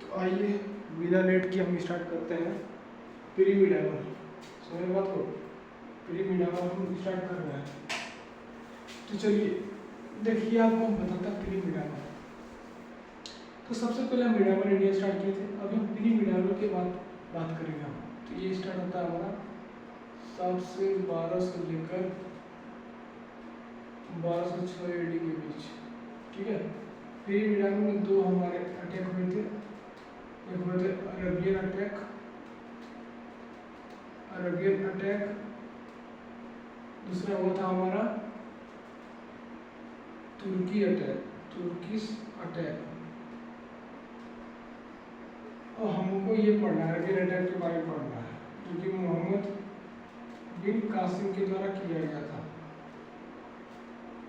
तो आइए बिना लेट के हम स्टार्ट करते हैं प्री मिडावल। समझ बात को, प्री मिडावल हम स्टार्ट कर रहे हैं। तो चलिए देखिए, आपको हम बताता प्री मिडावल। तो सबसे पहले हम मिडावल इंडिया स्टार्ट किए थे, अभी हम प्री मिडावल के बाद बात करेंगे हम। तो ये स्टार्ट होता है हमारा 7 से 12 से लेकर 12 से 6 एडी के बीच, ठीक है। प्री मिडावल में दो हमारे अटैक हुए थे, एक हुए थे अरेबियन अटैक, दूसरा हुआ था हमारा तुर्की अटैक, तुर्किश अटैक। और हमको ये पढ़ना है अरेबियन अटैक के बारे में पढ़ना है, जो कि मोहम्मद बिन कासिम के द्वारा किया गया था,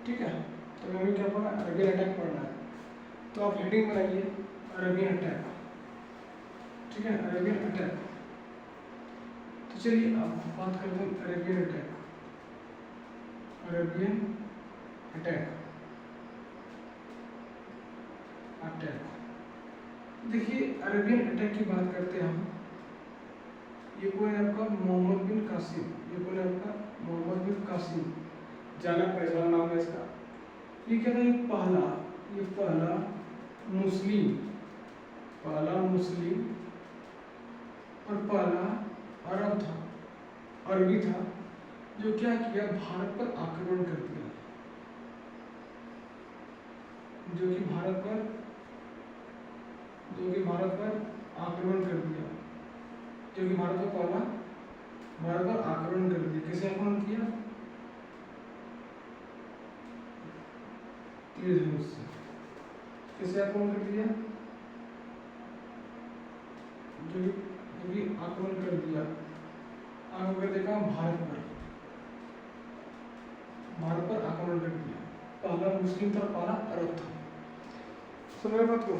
ठीक है। तो हमें क्या पढ़ना है, अरेबियन अटैक पढ़ना है। तो आप हेडिंग बनाइए अरेबियन अटैक, ठीक है, अरेबियन अटैक। तो चलिए अब बात करते हैं अरेबियन अटैक। अरेबियन अटैक देखिए, अरेबियन अटैक की बात करते हैं हम। ये कौन है आपका, मोहम्मद बिन कासिम। ये कौन है आपका, मोहम्मद बिन कासिम, जाना पहचाना नाम है इसका। ये क्या था, ये पहला मुस्लिम और पहला अरबी था जो क्या किया, भारत पर आक्रमण कर दिया, जो कि भारत पर आक्रमण कर दिया, जो कि भारत पर आक्रमण कर दिया। किसे आक्रमण किया, तीर धनुष से। किसे आक्रमण कर दिया, जो कि आक्रमण कर दिया, आक्रमण कर देखा भारत पर आक्रमण कर दिया। पहला मुस्लिम था, पहला अरब था। समझ बात को।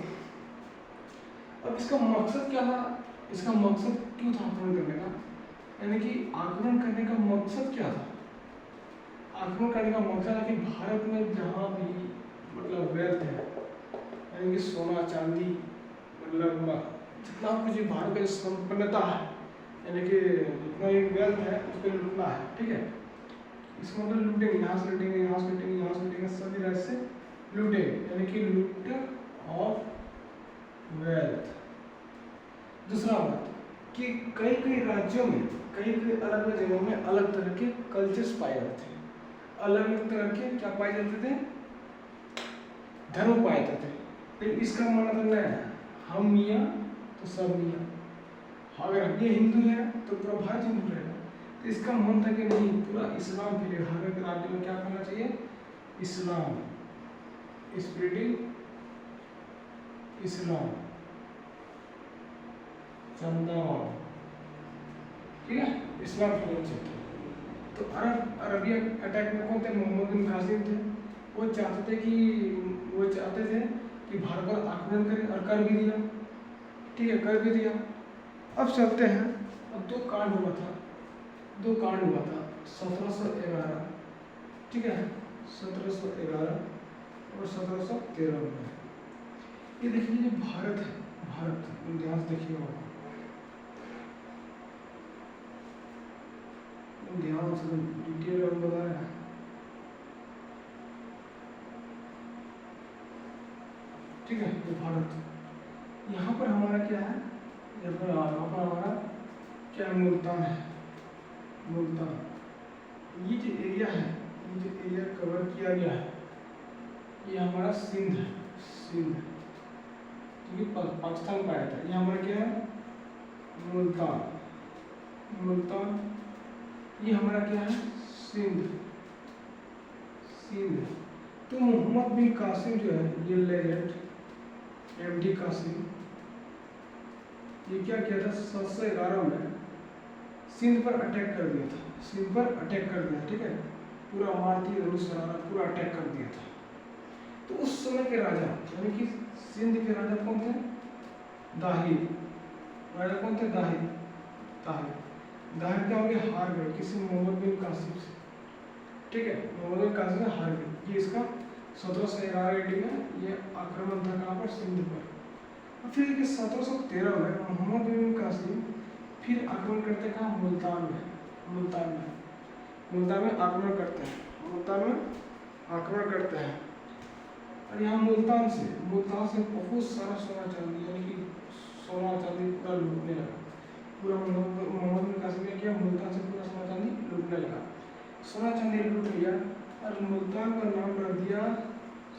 अब इसका मकसद क्या था, इसका मकसद क्यों था आक्रमण करने का, यानी कि आक्रमण करने का मकसद क्या था। आक्रमण करने का मकसद है कि भारत में जहाँ भी मतलब वेल्थ है, यानी कि सोना चांदी, मतलब जितना कुछ भी भारत की संपन्नता है, यानी कि जितना भी वेल्थ है उसको लूटना है, ठीक है। इसको मतलब लूटेंगे, यहाँ से लूटेंगे, यहाँ से लूटेंगे, यहाँ से लूटेंगे, सभी राज्य से लूटेंगे, यानी कि लूट ऑफ वेल्थ। दूसरा बात कि कई कई राज्यों में, कई कई अलग अलग जगहों में अलग तरह के कल्चर्स पाए जाते थे, अलग अलग तरह के क्या पाए जाते थे, धर्म पाए जाते थे। लेकिन इसका मतलब नहीं है हम मियाँ तो सब मियाँ, अगर ये हिंदू है तो पूरा भारत हिंदू रहेगा। तो इसका मन था कि नहीं, पूरा इस्लाम फैले, हर एक राज्य में क्या करना चाहिए, इस्लाम, स्प्रेडिंग इस्लाम, चंदावन, ठीक है, इस्लाम फैलना चाहिए। तो अरबियन अटैक में कौन थे, मोहम्मद बिन कासिम थे। वो चाहते थे कि भारत पर आक्रमण करें, और कर भी दिया, ठीक है, कर भी दिया। अब चलते हैं, अब दो कांड हुआ था 1711, ठीक है, 1711 और 1713 में। ये देखिए, जो भारत है, भारत ध्यान से देखिएगा, ध्यान से डिटेल में बता रहे हैं। ठीक है, ये भारत, यहाँ पर हमारा क्या है, यहाँ पर हमारा क्या है, मुल्तान है, मुल्तान। ये जो एरिया है, ये जो एरिया कवर किया गया है, ये हमारा सिंध है, सिंध, क्योंकि पाकिस्तान का आया था। ये हमारा क्या है, मुल्तान। ये हमारा क्या है, सिंध। तो मोहम्मद बिन कासिम जो है, ये लेजेंड एमडी कासिम, ये क्या किया था, 711 में सिंध पर अटैक कर दिया था, ठीक है, पूरा मारती धनुष पूरा अटैक कर दिया था। तो उस समय के राजा, यानी कि सिंध के राजा कौन थे, दाहिर। राजा कौन थे, दाहिर क्या हो गया, हार गए किसी मोहम्मद बिन कासिम से, ठीक है, मोहम्मद बिन कासिम से हार गए। ये इसका 1711 AD में ये आक्रमण था, कहाँ पर, सिंध पर। फिर देखिए 1713 में मोहम्मद बिन कासिम फिर आक्रमण करते हैं कहाँ, मुल्तान में। मुल्तान में आक्रमण करते हैं, मुल्तान में आक्रमण करते हैं। और यहाँ मुल्तान से बहुत सारा सोना चांदी, यानी कि सोना चांदी पूरा लूटने लगा। पूरा मोहम्मद बिन कासिम ने किया, मुल्तान से पूरा सोना चांदी लूटने लगा। सोना चांदी लूट लिया और मुल्तान का नाम रख दिया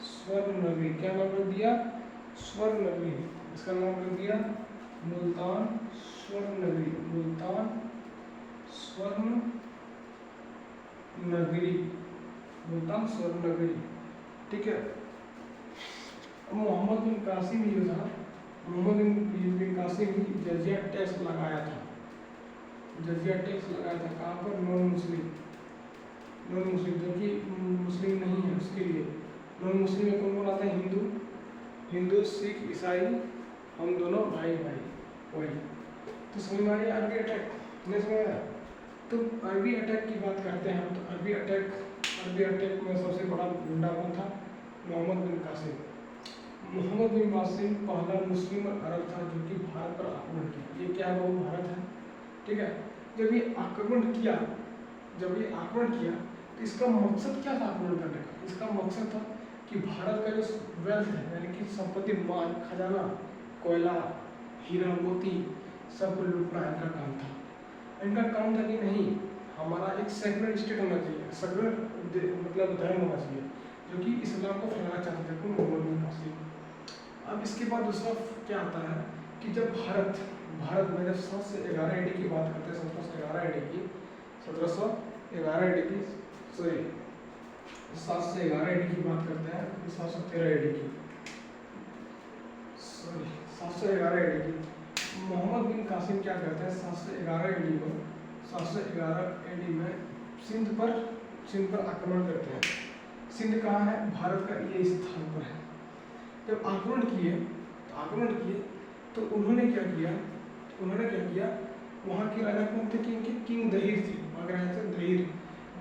स्वर्ण नगरी। क्या नाम रख दिया, स्वर्ण नगरी। इसका नाम रख दिया मुल्तान स्वर्ण नगरी, मुल्तान स्वर्ण नगरी, मुल्तान स्वर्ण नगरी। ठीक है। मोहम्मद बिन कासिम जो था, मोहम्मद बिन कासिम ही जजिया टैक्स लगाया था। जजिया टैक्स लगाया था कहाँ पर, नॉन मुस्लिम जो कि मुस्लिम नहीं है उसके लिए। नॉन मुस्लिम में कौन कौन आता है, हिंदू सिख ईसाई, हम दोनों भाई वही। तो समझ में आया अरबी अटैक, नहीं समझ आया। तो अरबी अटैक की बात करते हैं हम, तो अरबी अटैक में सबसे बड़ा गुंडा कौन था, मोहम्मद बिन कासिम। मोहम्मद बिन कासिम पहला मुस्लिम और अरब था जो कि भारत पर आक्रमण किया। ये क्या है, वो भारत है। ठीक है। जब ये आक्रमण किया तो इसका मकसद क्या था आक्रमण करने का, इसका मकसद था कि भारत का जो वेल्थ है, यानी कि संपत्ति, माल, खजाना, कोयला, हीरा मोती, सब को लूटना इनका काम था। इनका काम था कि नहीं, हमारा एक सेकुलर स्टेट होना चाहिए, सेकुलर मतलब धर्म होना चाहिए, जो कि इस्लाम को फैलाना चाहते थे मोहम्मद बिन कासिम। अब इसके बाद दूसरा क्या आता है कि जब भारत में जब 7 से 11 AD की बात करते हैं, 1711 AD की, 1711 AD की, सॉरी 7 से 11 AD की बात करते हैं, 713 AD की, सॉरी 711 AD की। मोहम्मद बिन कासिम क्या करते हैं, 711 AD को, 711 AD में सिंध पर आक्रमण करते हैं। सिंध कहाँ है, भारत का ये स्थान पर है। जब आक्रमण किए तो उन्होंने क्या किया, वहाँ के राजा कौन थे, किंग दहीर थे,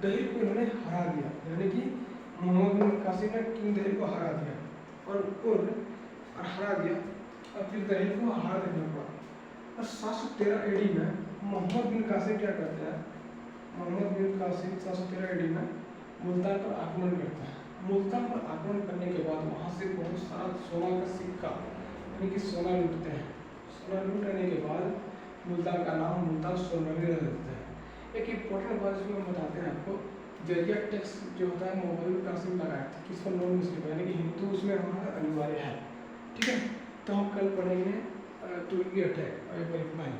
दहीर को इन्होंने हरा दिया, यानी कि मोहम्मद बिन कासिम ने किंग दहीर को हरा दिया और फिर दहीर को हार देना पड़ा। और 713 AD में मोहम्मद बिन कासिम क्या करते हैं, 713 AD में मुल्तान पर आक्रमण करता है। मुल्तान पर आक्रमण करने के बाद वहाँ से बहुत सारा सोना का सिक्का, यानी कि सोना लूटते हैं। सोना लूट लेने के बाद मुल्तान का नाम मुल्तान स्वर्ण नगरी रख देते हैं। एक इम्पोर्टेंट बात इसमें बताते हैं आपको, जजिया टैक्स जो होता है मोहम्मद बिन कासिम लगाया था, किस पर, नॉन मुस्लिम, यानी कि हिंदू उसमें हमारा अनिवार्य है। ठीक है। तो हम कल पढ़ेंगे तुर्की अटैक, और इतना ही।